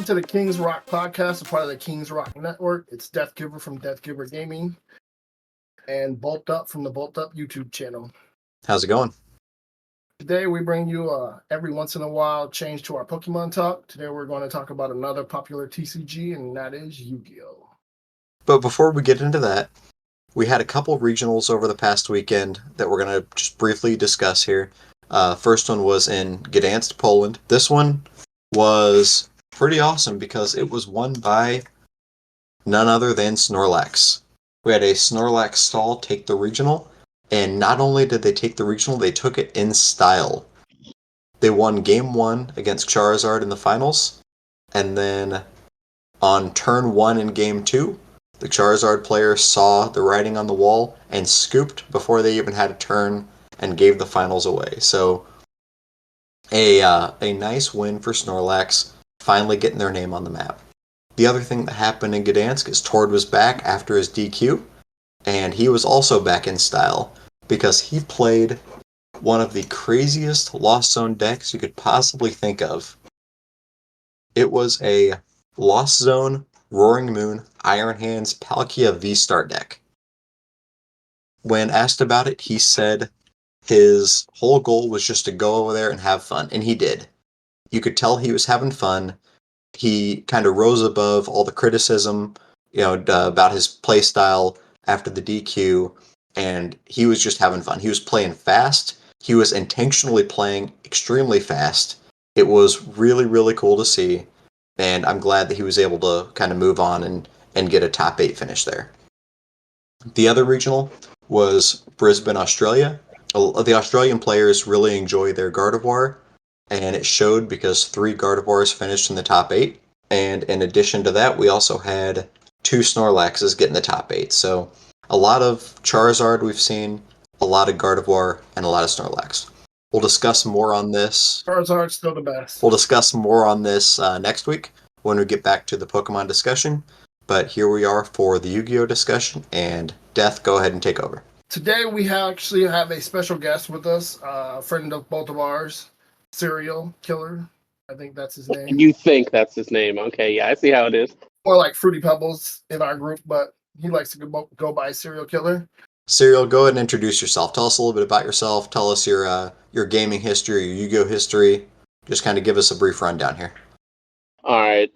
to the Kings Rock podcast, a part of the Kings Rock Network. It's Death Giver from Death Giver Gaming and Bolt Up from the Bolt Up YouTube channel. How's it going? Today we bring you every once in a while change to our Pokemon talk. Today we're going to talk about another popular TCG, and that is Yu-Gi-Oh. But before we get into that, we had a couple regionals over the past weekend that we're going to just briefly discuss here. First one was in Gdansk, Poland. This one was pretty awesome because it was won by none other than Snorlax. We had a Snorlax stall take the regional, and not only did they take the regional, they took it in style. They won Game 1 against Charizard in the finals, and then on turn 1 in Game 2, the Charizard player saw the writing on the wall and scooped before they even had a turn and gave the finals away. So a nice win for Snorlax, finally getting their name on the map. The other thing that happened in Gdansk is Tord was back after his DQ, and he was also back in style because he played one of the craziest Lost Zone decks you could possibly think of. It was a Lost Zone, Roaring Moon, Iron Hands, Palkia V-Star deck. When asked about it, he said his whole goal was just to go over there and have fun, and he did. You could tell he was having fun. He kind of rose above all the criticism, about his playstyle after the DQ, and he was just having fun. He was playing fast. He was intentionally playing extremely fast. It was really, really cool to see, and I'm glad that he was able to kind of move on and get a top 8 finish there. The other regional was Brisbane, Australia. The Australian players really enjoy their Gardevoir, and it showed because 3 Gardevoirs finished in the top 8. And in addition to that, we also had 2 Snorlaxes get in the top 8. So a lot of Charizard we've seen, a lot of Gardevoir, and a lot of Snorlax. We'll discuss more on this. Charizard's still the best. We'll discuss more on this next week when we get back to the Pokemon discussion. But here we are for the Yu-Gi-Oh discussion, and Death, go ahead and take over. Today we actually have a special guest with us, a friend of both of ours, Serial Killer. I think that's his name. You think that's his name? Okay, yeah, I see how it is. More like Fruity Pebbles in our group, but he likes to go by Serial Killer. Serial, go ahead and introduce yourself. Tell us a little bit about yourself. Tell us your gaming history, your Yu-Gi-Oh history. Just kind of give us a brief rundown here. All right,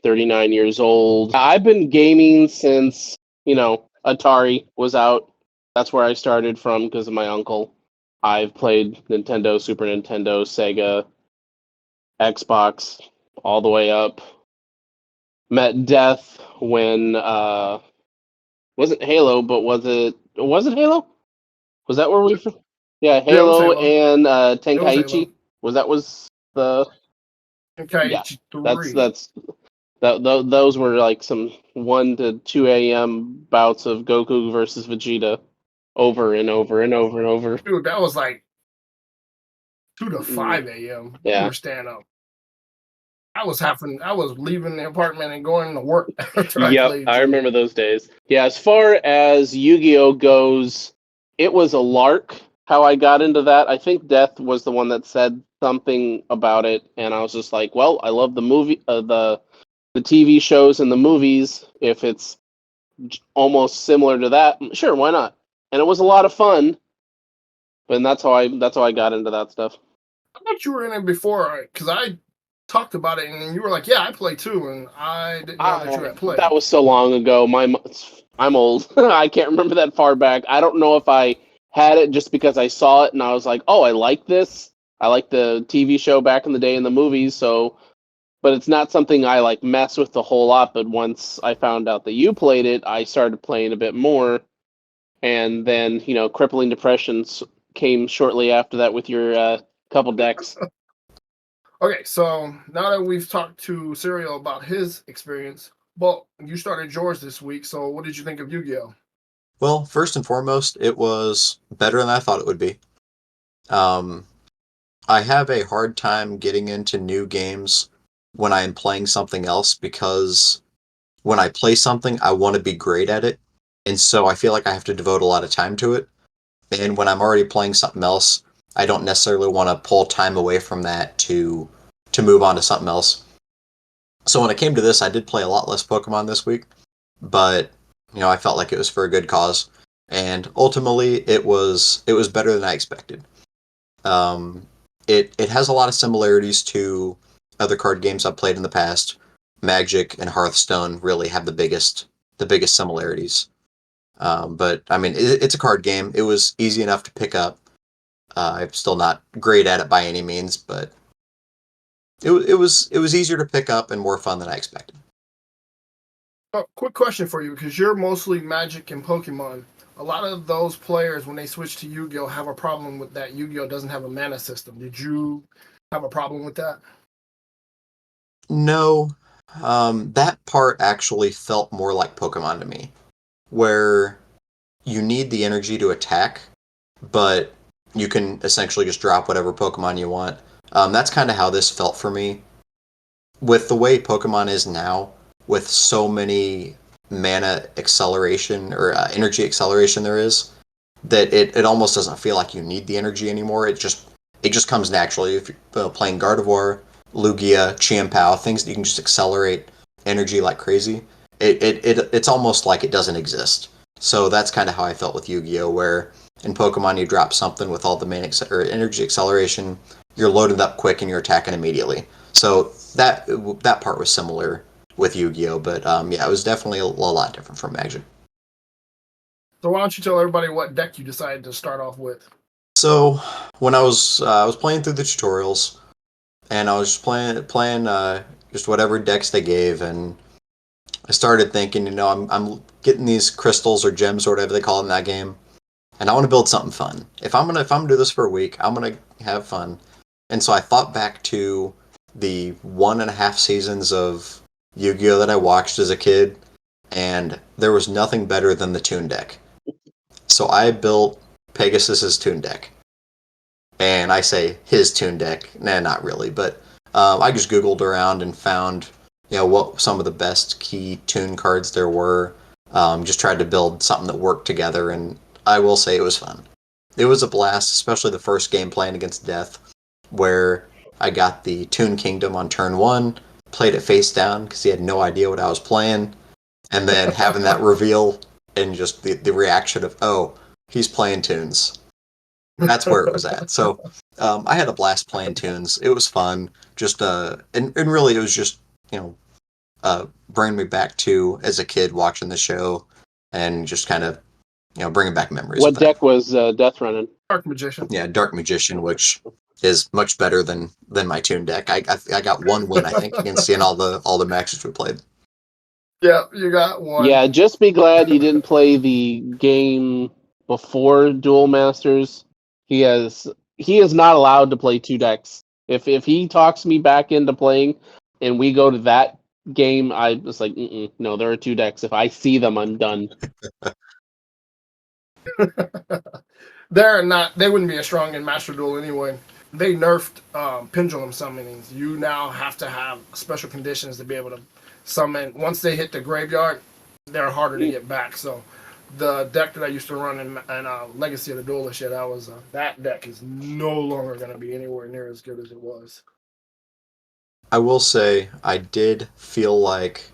39 years old. I've been gaming since, Atari was out. That's where I started from because of my uncle. I've played Nintendo, Super Nintendo, Sega, Xbox, all the way up. Met Death when wasn't Halo, but was it Halo? Was that where we? Yeah, Halo, and Tenkaichi. Was the? Tenkaichi 3. Those were like some 1 to 2 a.m. bouts of Goku versus Vegeta, over and over and over and over. Dude, that was like 2 to 5 a.m. Yeah. We were staying up. I was leaving the apartment and going to work. Yep, I remember those days. Yeah, as far as Yu-Gi-Oh goes, it was a lark how I got into that. I think Death was the one that said something about it, and I was just like, well, I love the movie, the TV shows and the movies. If it's almost similar to that, sure, why not? And it was a lot of fun. And that's how I got into that stuff. I thought you were in it before, because I talked about it, and you were like, "Yeah, I play too," and I didn't know that you had played. That was so long ago. I'm old. I can't remember that far back. I don't know if I had it just because I saw it and I was like, "Oh, I like this. I like the TV show back in the day and the movies." So, but it's not something I like mess with a whole lot. But once I found out that you played it, I started playing a bit more, and then Crippling Depressions came shortly after that with your couple decks. Okay, so now that we've talked to Serial about his experience, well, you started yours this week, so what did you think of Yu-Gi-Oh? Well, first and foremost, it was better than I thought it would be. I have a hard time getting into new games when I am playing something else because when I play something, I want to be great at it, and so I feel like I have to devote a lot of time to it. And when I'm already playing something else, I don't necessarily want to pull time away from that to move on to something else. So when it came to this, I did play a lot less Pokemon this week, but I felt like it was for a good cause, and ultimately it was better than I expected. Um, it has a lot of similarities to other card games I've played in the past. Magic and Hearthstone really have the biggest similarities. But I mean, it's a card game. It was easy enough to pick up. I'm still not great at it by any means, but it was easier to pick up and more fun than I expected. Quick question for you, because you're mostly Magic and Pokemon. A lot of those players, when they switch to Yu-Gi-Oh, have a problem with that. Yu-Gi-Oh doesn't have a mana system. Did you have a problem with that? No, that part actually felt more like Pokemon to me, where you need the energy to attack, but you can essentially just drop whatever Pokemon you want. That's kind of how this felt for me. With the way Pokemon is now, with so many mana acceleration or energy acceleration there is, that it almost doesn't feel like you need the energy anymore. It just comes naturally. If you're playing Gardevoir, Lugia, Chiampao, things that you can just accelerate energy like crazy, it's almost like it doesn't exist. So that's kind of how I felt with Yu-Gi-Oh, where in Pokemon you drop something with all the or energy acceleration, you're loaded up quick and you're attacking immediately. So that part was similar with Yu-Gi-Oh, but yeah, it was definitely a lot different from Magic. So why don't you tell everybody what deck you decided to start off with? So when I was playing through the tutorials, and I was just playing just whatever decks they gave, and I started thinking, I'm getting these crystals or gems or whatever they call it in that game, and I want to build something fun. If I'm gonna do this for a week, I'm gonna have fun. And so I thought back to the 1.5 seasons of Yu-Gi-Oh that I watched as a kid, and there was nothing better than the Toon deck. So I built Pegasus's Toon deck. And I say his Toon deck. Nah, not really, but I just Googled around and found, what some of the best key Toon cards there were. Just tried to build something that worked together, and I will say it was fun. It was a blast, especially the first game playing against Death, where I got the Toon Kingdom on turn one, played it face down because he had no idea what I was playing, and then having that reveal and just the reaction of, oh, he's playing tunes. That's where it was at. So I had a blast playing tunes. It was fun. Just and really it was just bringing me back to as a kid watching the show and just kind of bringing back memories of What that. deck was Death running? Dark Magician. Yeah, Dark Magician, which is much better than my tune deck. I got one win I think against seeing all the matches we played. Yeah, you got one. Yeah, just be glad you didn't play the game before Duel Masters. He is not allowed to play two decks. If he talks me back into playing, and we go to that game, I was like, no, there are two decks. If I see them, I'm done. They wouldn't be as strong in Master Duel anyway. They nerfed pendulum summonings. You now have to have special conditions to be able to summon. Once they hit the graveyard, they're harder to get back. So the deck that I used to run in Legacy of the Duelist, that deck is no longer going to be anywhere near as good as it was. I will say I did feel like,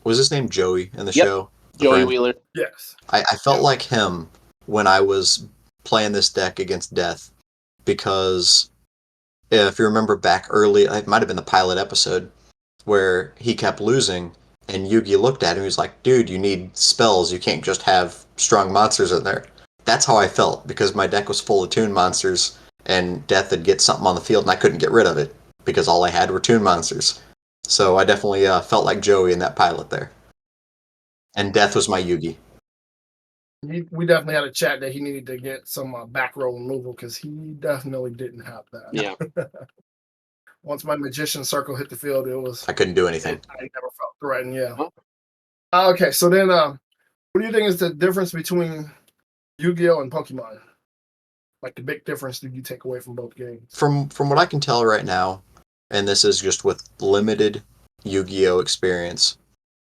was his name Joey in the Yep. show? The Joey friend? Wheeler. Yes. I felt like him when I was playing this deck against Death, because if you remember back early, it might have been the pilot episode where he kept losing, and Yugi looked at him. He was like, "Dude, you need spells. You can't just have strong monsters in there." That's how I felt because my deck was full of Toon monsters, and Death would get something on the field, and I couldn't get rid of it because all I had were Toon monsters. So I definitely felt like Joey in that pilot there, and Death was my Yugi. We definitely had a chat that he needed to get some back row removal because he definitely didn't have that. Yeah. Once my magician circle hit the field, I couldn't do anything. I never felt threatened. Yeah. Huh? Okay, so then, what do you think is the difference between Yu-Gi-Oh and Pokemon? Like the big difference that you take away from both games? From what I can tell right now, and this is just with limited Yu-Gi-Oh experience,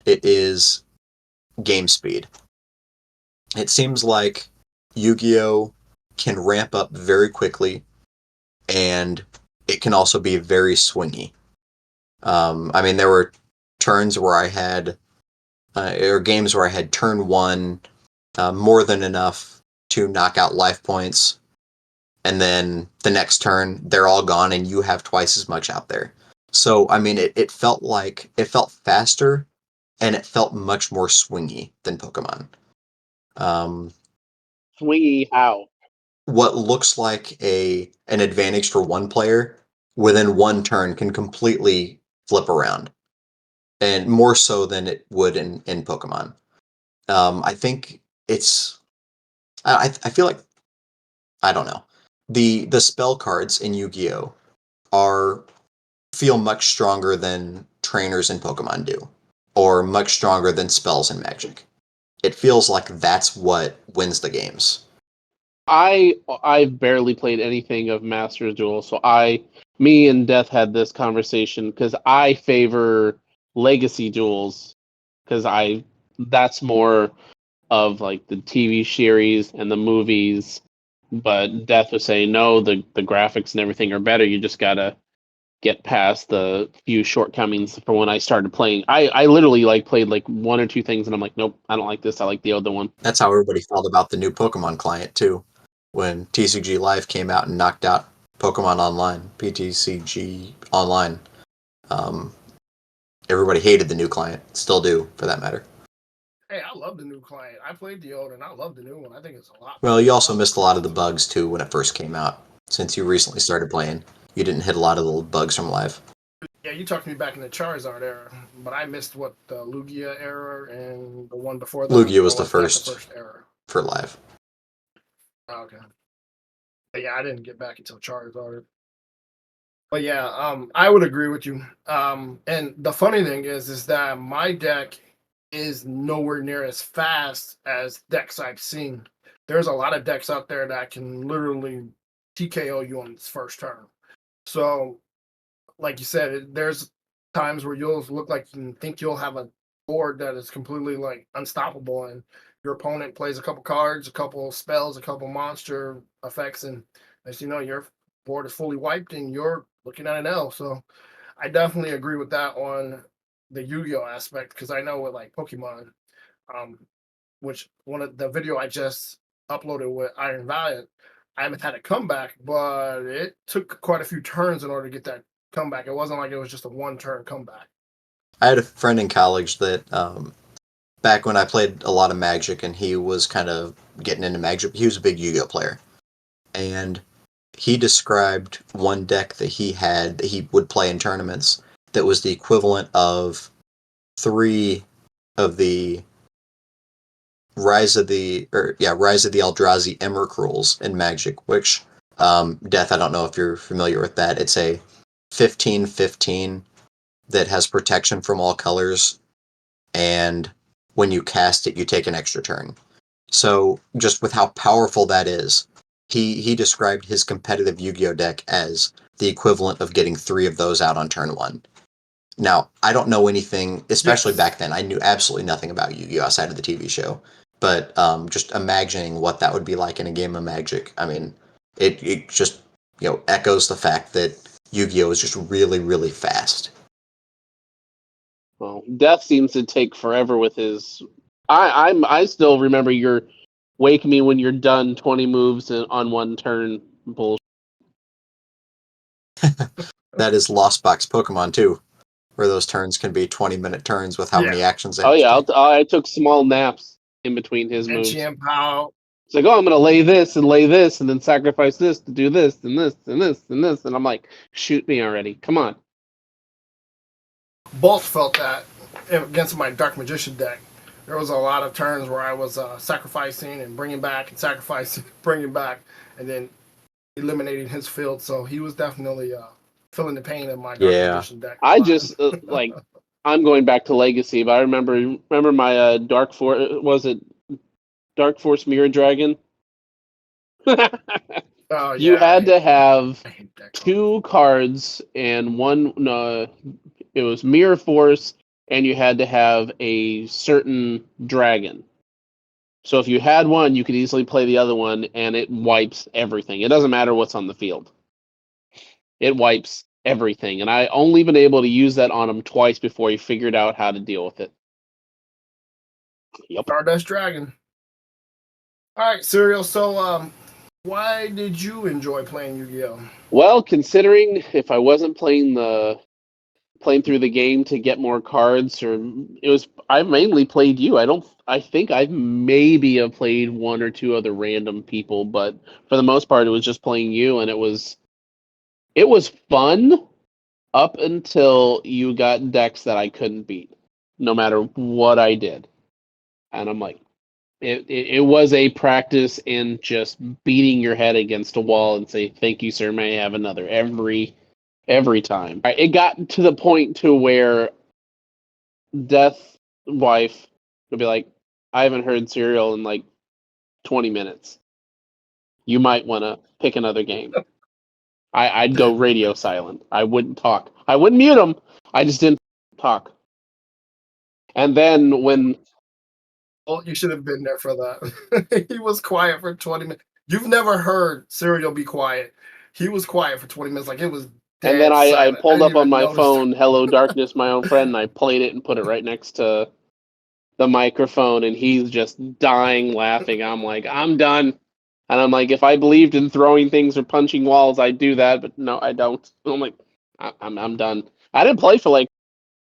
it is game speed. It seems like Yu-Gi-Oh can ramp up very quickly, and it can also be very swingy. I mean, there were turns where I had, or games where I had turn one more than enough to knock out life points, and then the next turn they're all gone and you have twice as much out there. So I mean, it felt like it felt faster and it felt much more swingy than Pokemon. Um, Swingy how? what looks like an advantage for one player within one turn can completely flip around, and more so than it would in Pokemon. I think it's I feel like I don't know, the spell cards in Yu-Gi-Oh are feel much stronger than trainers in Pokemon do, or much stronger than spells in Magic. It feels like that's what wins the games. I've barely played anything of Masters Duel, so me and Death had this conversation because I favor Legacy Duels because I that's more of like the TV series and the movies. But Death was saying no, the graphics and everything are better. You just gotta get past the few shortcomings for when I started playing. I literally like played like one or two things and I'm like, nope, I don't like this. I like the other one. That's how everybody felt about the new Pokemon client too, when TCG Live came out and knocked out Pokemon Online, PTCG Online. Um, everybody hated the new client, still do for that matter. Hey, I love the new client. I played the old and I love the new one. I think it's a lot. Well, you also lot missed a more lot of the fun. bugs too when it first came out. Since you recently started playing, you didn't hit a lot of the bugs from Live. Yeah, you talked to me back in the Charizard era, but I missed what the Lugia era and the one before that, Lugia or was the was that the first first era? for Live. Oh, okay. But yeah, I didn't get back until Charizard. But yeah, I would agree with you. And the funny thing is that my deck is nowhere near as fast as decks I've seen. There's a lot of decks out there that can literally TKO you on its first turn. So, like you said, there's times where you'll look like you think you'll have a board that is completely like unstoppable, and your opponent plays a couple cards, a couple spells, a couple monster effects, and as you know, your board is fully wiped, and you're looking at an L. So, I definitely agree with that on the Yu-Gi-Oh aspect because I know with like Pokemon, um, which one of the video I just uploaded with Iron Valiant, I haven't had a comeback, but it took quite a few turns in order to get that comeback. It wasn't like it was just a one turn comeback. I had a friend in college that back when I played a lot of Magic and he was kind of getting into Magic, he was a big Yu-Gi-Oh player. And he described one deck that he had that he would play in tournaments that was the equivalent of three of the Rise of the Eldrazi Emrakruls in Magic, which Death, I don't know if you're familiar with that. It's a 15/15 that has protection from all colors, and when you cast it, you take an extra turn. So just with how powerful that is, he described his competitive Yu-Gi-Oh deck as the equivalent of getting three of those out on turn one. Now, I don't know anything, especially Yes. back then. I knew absolutely nothing about Yu-Gi-Oh outside of the TV show. But just imagining what that would be like in a game of Magic, I mean, it just echoes the fact that Yu-Gi-Oh is just really really fast. Well, Death seems to take forever with his. I still remember your wake me when you're done 20 moves on one turn bullshit. That is Lost Box Pokemon too, where those turns can be 20-minute turns with how Yeah. many actions they Oh have to yeah, take. I took small naps in between his And moves. Chien Pao. It's like, oh, I'm gonna lay this and then sacrifice this to do this and this and this and this, and I'm like, shoot me already, come on. Both felt that against my Dark Magician deck. There was a lot of turns where I was sacrificing and bringing back and sacrificing, bringing back, and then eliminating his field. So he was definitely feeling the pain of my Dark Yeah, Magician deck a I lot. just like I'm going back to Legacy, but I remember my Dark Force was it Dark Force Mirror Dragon. Oh You yeah, had to have I hate that card. two cards and one. No, it was Mirror Force, and you had to have a certain dragon. So if you had one, you could easily play the other one, and it wipes everything. It doesn't matter what's on the field. It wipes everything, and I only been able to use that on him twice before he figured out how to deal with it. Yep. Stardust Dragon. All right, Serial. So, why did you enjoy playing Yu-Gi-Oh? Well, considering if I wasn't playing through the game to get more cards, or I mainly played you. I think I maybe have played one or two other random people, but for the most part it was just playing you, and it was fun up until you got decks that I couldn't beat, no matter what I did. And I'm like, it was a practice in just beating your head against a wall and say, "Thank you, sir. May I have another?" Every time. It got to the point to where Death wife would be like, "I haven't heard Serial in like 20 minutes. You might want to pick another game." I'd go radio silent. I wouldn't talk. I wouldn't mute him. I just didn't talk. And then when Oh, you should have been there for that. He was quiet for 20 minutes. You've never heard Serial be quiet. He was quiet for 20 minutes, like it was and then dead I silent. I pulled didn't up on even my notice. phone, "Hello Darkness, my own friend," and I played it and put it right next to the microphone, and he's just dying laughing. I'm like, "I'm done." And I'm like, if I believed in throwing things or punching walls, I'd do that, but no, I don't. I'm like, I'm done. I didn't play for like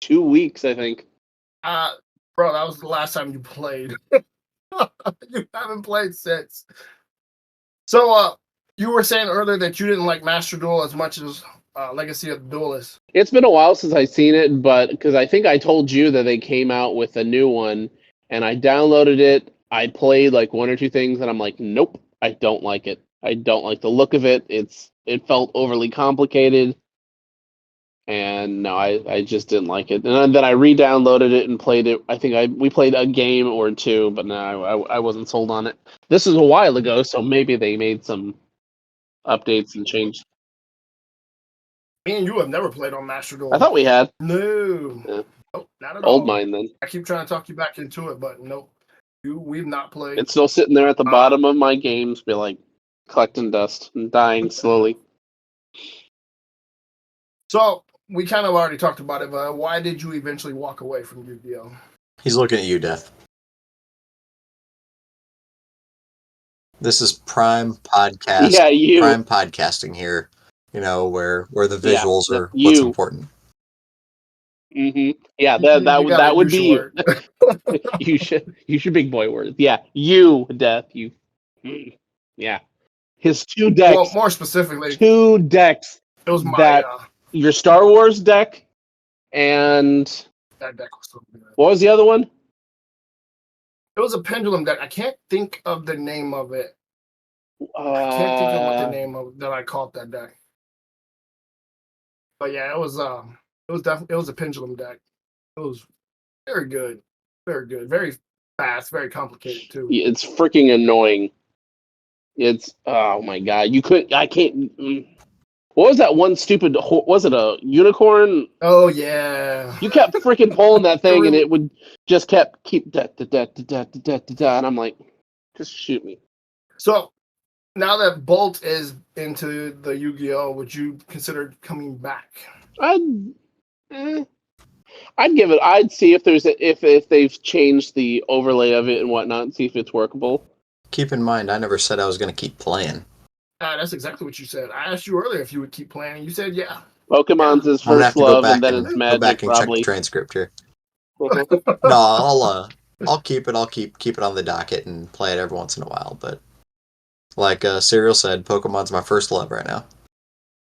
2 weeks, I think. Bro, that was the last time you played. You haven't played since. So, you were saying earlier that you didn't like Master Duel as much as Legacy of the Duelist. It's been a while since I've seen it, but because I think I told you that they came out with a new one, and I downloaded it. I played like one or two things, and I'm like, nope, I don't like it. I don't like the look of it. It felt overly complicated. And no, I just didn't like it. And then I re-downloaded it and played it. I think we played a game or two, but no, I wasn't sold on it. This is a while ago, so maybe they made some updates and changed. Me and you have never played on Master Duel. I thought we had. No. Yeah. Nope, not at Old all. mine then. I keep trying to talk you back into it, but nope. We've not played. It's still sitting there at the bottom of my games, be like collecting dust and dying slowly. So we kind of already talked about it, but why did you eventually walk away from Yu-Gi-Oh? He's looking at you, Death. This is prime podcast. Yeah, you. Prime podcasting here. You know, where the visuals Yeah, are what's important. Mm-hmm. Yeah, You gotta that would use be your you. You should big boy words. Yeah, you, Death. You. Yeah, his two decks. Well, more specifically, Two decks. it was my That your Star Wars deck, and that deck was so good. what was the other one? It was a pendulum deck. I can't think of the name of it. I can't think of what the name of that I called that deck. But yeah, it was definitely, it was a pendulum deck. It was very good, very fast, very complicated too. It's freaking annoying. It's oh my god, I can't. What was that one stupid? Was it a unicorn? Oh yeah. You kept freaking pulling that thing, and it would just keep da da da da da da da da, and I'm like, just shoot me. So now that Bolt is into the Yu-Gi-Oh, would you consider coming back? I'd give it. I'd see if if they've changed the overlay of it and whatnot, and see if it's workable. Keep in mind, I never said I was going to keep playing. That's exactly what you said. I asked you earlier if you would keep playing, and you said yeah. Pokemon's his first love, and then it's Magic. Go back and probably. check the transcript here. No, I'll keep it. I'll keep it on the docket and play it every once in a while. But like Serial said, Pokemon's my first love right now.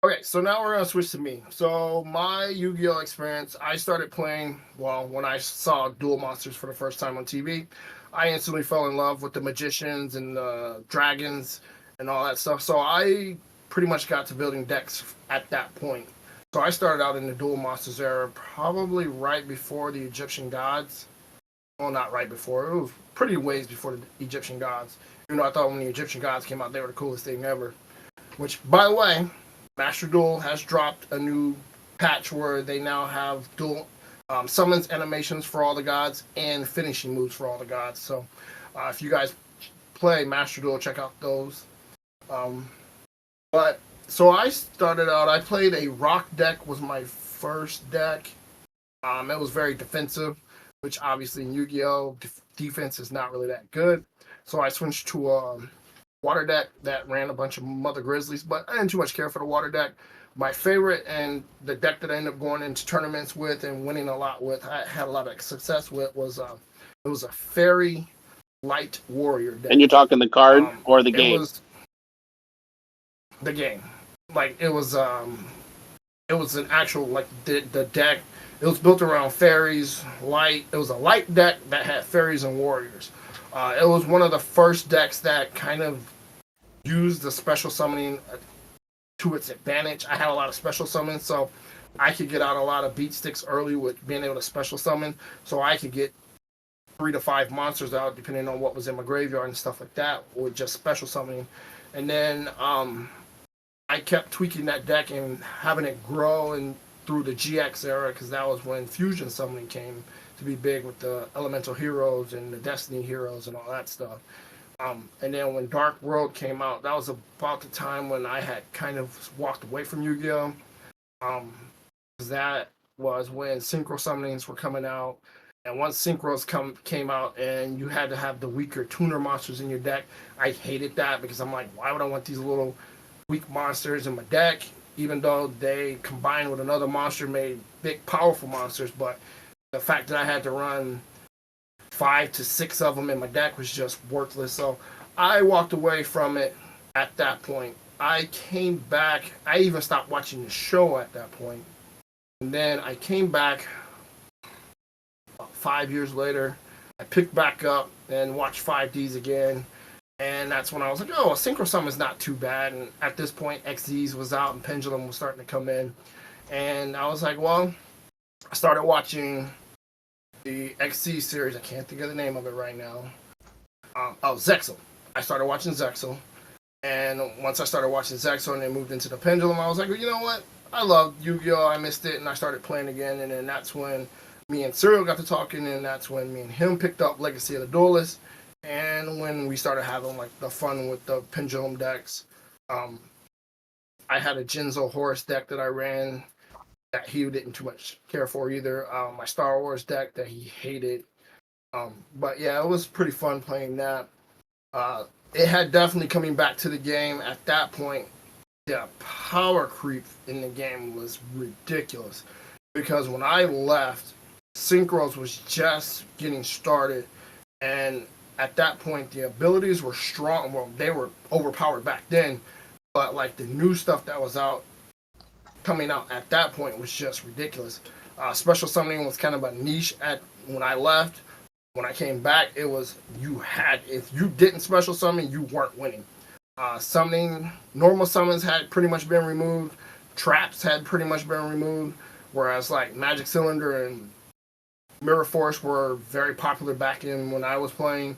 Okay, so now we're gonna switch to me. So my Yu-Gi-Oh experience, I started playing when I saw Duel Monsters for the first time on TV. I instantly fell in love with the magicians and the dragons and all that stuff. So I pretty much got to building decks at that point. So I started out in the Duel Monsters era, probably right before the Egyptian gods. Well, not right before. It was pretty ways before the Egyptian gods. You know, I thought when the Egyptian gods came out, they were the coolest thing ever. Which, by the way, Master Duel has dropped a new patch where they now have dual summons animations for all the gods and finishing moves for all the gods. So if you guys play Master Duel, check out those. But So I started out. I played a rock deck. Was my first deck. It was very defensive, which obviously in Yu-Gi-Oh defense is not really that good. So I switched to a water deck that ran a bunch of Mother Grizzlies, but I didn't too much care for the water deck. My favorite and the deck that I ended up going into tournaments with and winning a lot with, I had a lot of success with, was it was a fairy light warrior And you're deck. talking the card or the It game? was the game. Like it was an actual like the deck. It was built around fairies, light. It was a light deck that had fairies and warriors. It was one of the first decks that kind of used the special summoning to its advantage. I had a lot of special summons, so I could get out a lot of beat sticks early with being able to special summon. So I could get 3 to 5 monsters out depending on what was in my graveyard and stuff like that with just special summoning. And then I kept tweaking that deck and having it grow and through the GX era because that was when fusion summoning came to be big with the elemental heroes and the destiny heroes and all that stuff. And then when Dark World came out, that was about the time when I had kind of walked away from Yu-Gi-Oh. That was when synchro summonings were coming out, and once synchros came out, and you had to have the weaker tuner monsters in your deck. I hated that because I'm like, why would I want these little weak monsters in my deck? Even though they combined with another monster made big powerful monsters, but the fact that I had to run 5 to 6 of them in my deck was just worthless. So I walked away from it at that point. I came back. I even stopped watching the show at that point. And then I came back about 5 years later. I picked back up and watched 5Ds again. And that's when I was like, oh, Synchro Summon is not too bad. And at this point, XZs was out and Pendulum was starting to come in. And I was like, well, I started watching the XC series. I can't think of the name of it right now. Zexal. I started watching Zexal. And once I started watching Zexal and then moved into the Pendulum, I was like, well, you know what? I love Yu-Gi-Oh! I missed it, and I started playing again. And then that's when me and Cyril got to talking, and that's when me and him picked up Legacy of the Duelist. And when we started having like the fun with the Pendulum decks, I had a Jinzo Horus deck that I ran that he didn't too much care for either. My Star Wars deck that he hated. But yeah, it was pretty fun playing that. It had definitely coming back to the game at that point. The power creep in the game was ridiculous because when I left, Synchros was just getting started, and at that point the abilities were strong. Well, they were overpowered back then, but like the new stuff that was coming out at that point was just ridiculous. Special summoning was kind of a niche at when I left. When I came back, it was if you didn't special summon, you weren't winning. Summoning, normal summons had pretty much been removed. Traps had pretty much been removed. Whereas like Magic Cylinder and Mirror Force were very popular back in when I was playing.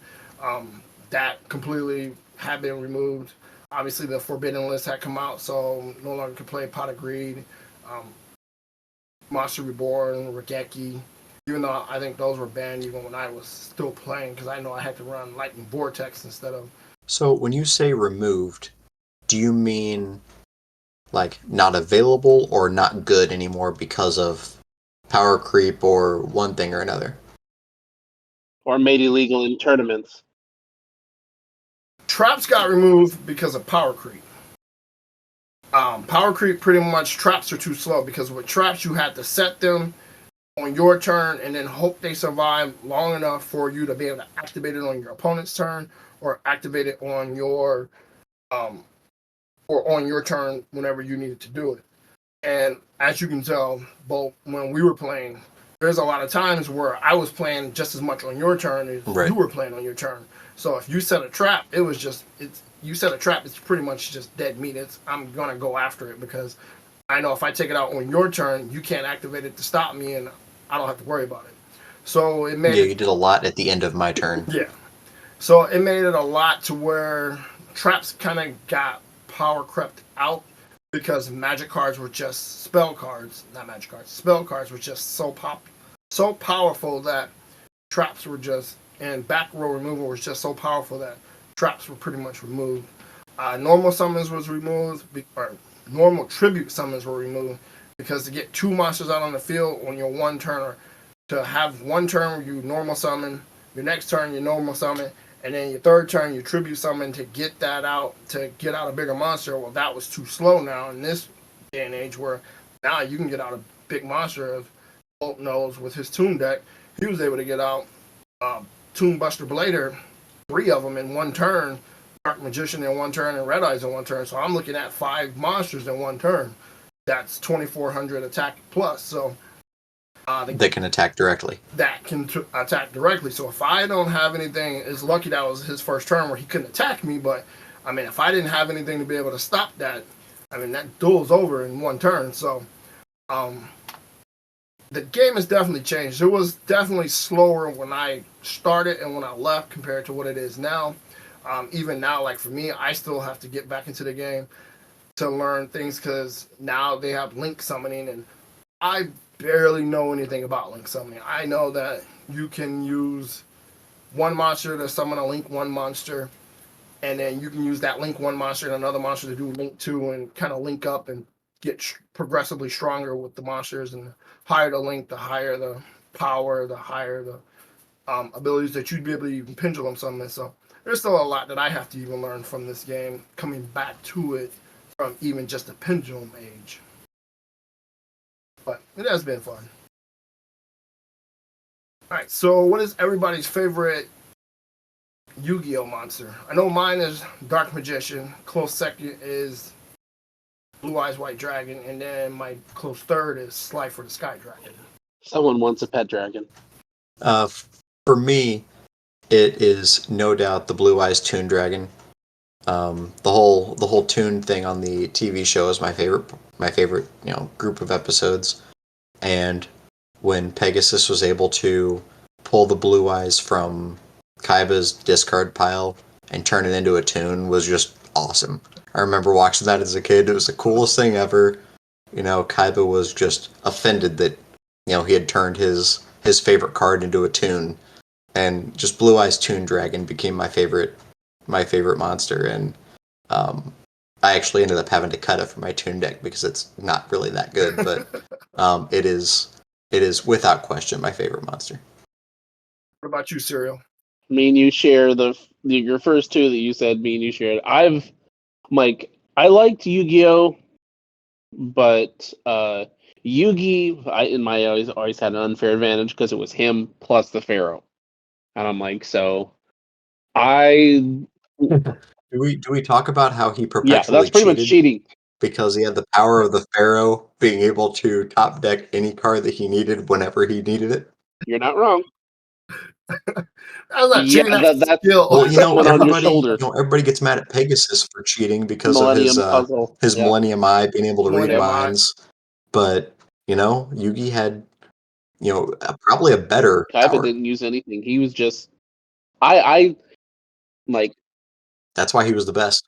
That completely had been removed. Obviously, the Forbidden List had come out, so no longer could play Pot of Greed, Monster Reborn, Regeki. Even though I think those were banned even when I was still playing, because I know I had to run Lightning Vortex instead of. So when you say removed, do you mean like not available or not good anymore because of power creep or one thing or another? Or made illegal in tournaments? Traps got removed because of power creep. Power creep pretty much traps are too slow because with traps you had to set them on your turn and then hope they survive long enough for you to be able to activate it on your opponent's turn or activate it on your turn whenever you needed to do it. And as you can tell, both when we were playing, there's a lot of times where I was playing just as much on your turn as Right. you were playing on your turn. So if you set a trap, you set a trap, it's pretty much just dead meat. I'm gonna go after it because I know if I take it out on your turn, you can't activate it to stop me, and I don't have to worry about it. So it made You did a lot at the end of my turn. yeah. So it made it a lot to where traps kind of got power crept out because magic cards were just spell cards, not magic cards. Spell cards were just so powerful that traps were just, and back row removal was just so powerful that traps were pretty much removed. Normal summons was removed, or normal tribute summons were removed because to get 2 monsters out on the field on your one turn, or to have one turn where you normal summon, your next turn you normal summon, and then your third turn you tribute summon to get that out, to get out a bigger monster. Well, that was too slow now in this day and age, where now you can get out a big monster. As Bolt knows with his Toon deck, he was able to get out Toon Buster Blader, 3 of them in one turn, Dark Magician in one turn, and Red Eyes in one turn. So I'm looking at 5 monsters in one turn. That's 2,400 attack plus. So They can attack directly. that can attack directly. So if I don't have anything, it's lucky that was his first turn where he couldn't attack me. But I mean, if I didn't have anything to be able to stop that, I mean, that duel's over in one turn. So the game has definitely changed. It was definitely slower when I started and when I left compared to what it is now. Even now, like for me, I still have to get back into the game to learn things because now they have link summoning, and I barely know anything about link summoning. I know that you can use one monster to summon a link 1 monster, and then you can use that link 1 monster and another monster to do link 2 and kind of link up and get progressively stronger with the monsters. And the higher the link, the higher the power, the higher the abilities that you'd be able to even pendulum summon. So there's still a lot that I have to even learn from this game, coming back to it from even just the pendulum age. But it has been fun. Alright, so what is everybody's favorite Yu-Gi-Oh monster? I know mine is Dark Magician. Close second is Blue Eyes White Dragon, and then my close third is Slifer the Sky Dragon. Someone wants a pet dragon. For me, it is no doubt the Blue Eyes Toon Dragon. The whole Toon thing on the TV show is my favorite group of episodes. And when Pegasus was able to pull the Blue Eyes from Kaiba's discard pile and turn it into a Toon was just awesome. I remember watching that as a kid. It was the coolest thing ever. Kaiba was just offended that he had turned his favorite card into a Toon, and just Blue Eyes Toon Dragon became my favorite monster. And I actually ended up having to cut it from my Toon deck because it's not really that good, but it is without question my favorite monster. What about you, Serial? Me and you share your first 2 that you said. Me and you shared. I liked Yu-Gi-Oh, but Yugi, in my always had an unfair advantage because it was him plus the Pharaoh, and I'm like, so I Do we talk about how he yeah, perpetually that's pretty much cheated cheating. because he had the power of the Pharaoh being able to top deck any card that he needed whenever he needed it? You're not wrong. That's not Yeah, cheating, that's that's skill. Well, one on your shoulder. everybody gets mad at Pegasus for cheating because of Millennium Puzzle. his Yeah, Millennium Eye being able to read Millennium Eye. minds, but Yugi had probably a better Kaiba power. didn't use anything. He was just I like. That's why he was the best.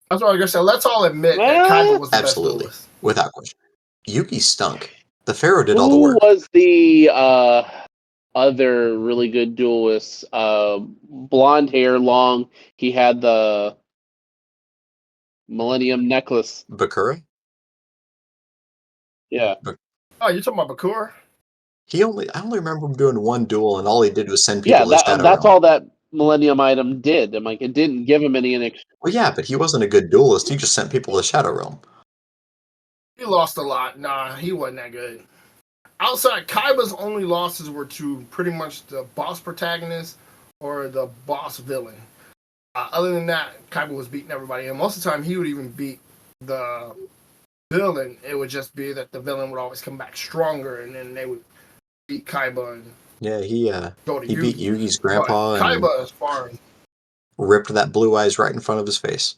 That's what I guess. So let's all admit that Kaiba was the Absolutely, best duelist. without question. Yugi stunk. The Pharaoh did all the Who work. was the other really good duelist? Blonde hair, long. He had the Millennium Necklace. Bakura? Yeah, Oh, you're talking about Bakura? I only remember him doing one duel, and all he did was send yeah. people to Shadow That's Realm. all that Millennium item did. I'm like, it didn't give him any extra. Well, yeah, but he wasn't a good duelist. He just sent people to Shadow Realm. He lost a lot. Nah, he wasn't that good. Outside, Kaiba's only losses were to pretty much the boss protagonist or the boss villain. Other than that, Kaiba was beating everybody, and most of the time he would even beat the villain. It would just be that the villain would always come back stronger, and then they would beat Kaiba and Yeah, he go to he Yugi. beat Yugi's But grandpa and Kaiba, as far as ripped that Blue Eyes right in front of his face.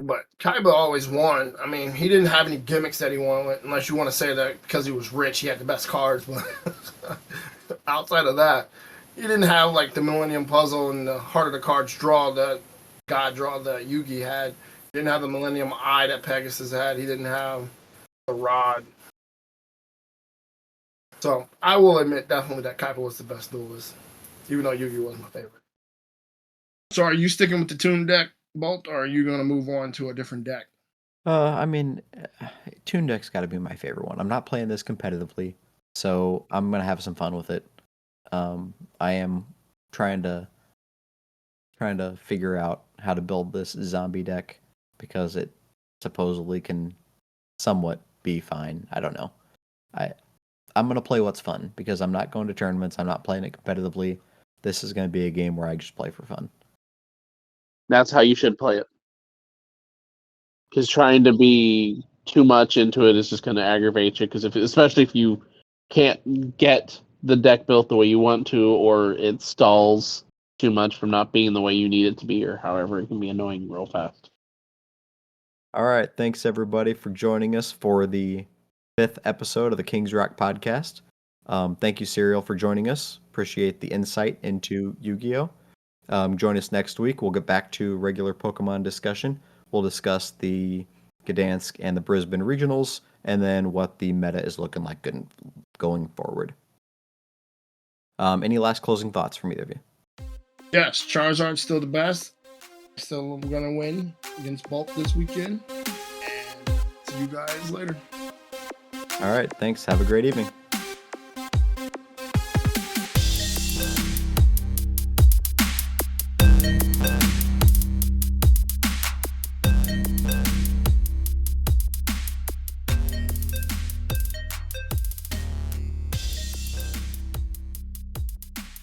But Kaiba always won. I mean, he didn't have any gimmicks that he won with, unless you want to say that because he was rich, he had the best cards. But outside of that, he didn't have like the Millennium Puzzle and the Heart of the Cards draw that God draw that Yugi had. He didn't have the Millennium Eye that Pegasus had. He didn't have the Rod. So I will admit definitely that Kaiba was the best duelist, even though Yugi was my favorite. So are you sticking with the Toon deck, Bolt, or are you going to move on to a different deck? I mean, Toon Deck's got to be my favorite one. I'm not playing this competitively, so I'm gonna have some fun with it. I am trying to figure out how to build this zombie deck because it supposedly can somewhat be fine. I don't know. I'm gonna play what's fun because I'm not going to tournaments. I'm not playing it competitively. This is gonna be a game where I just play for fun. That's how you should play it. Because trying to be too much into it is just going to aggravate you. Because especially if you can't get the deck built the way you want to, or it stalls too much from not being the way you need it to be, or however, it can be annoying real fast. All right, thanks everybody for joining us for the 5th episode of the Kings Rock podcast. Thank you, Serial, for joining us. Appreciate the insight into Yu-Gi-Oh. Join us next week. We'll get back to regular Pokemon discussion. We'll discuss the Gdansk and the Brisbane regionals, and then what the meta is looking like going forward. Any last closing thoughts from either of you? Yes, Charizard's still the best. Still going to win against Bolt this weekend. And see you guys later. All right, thanks. Have a great evening.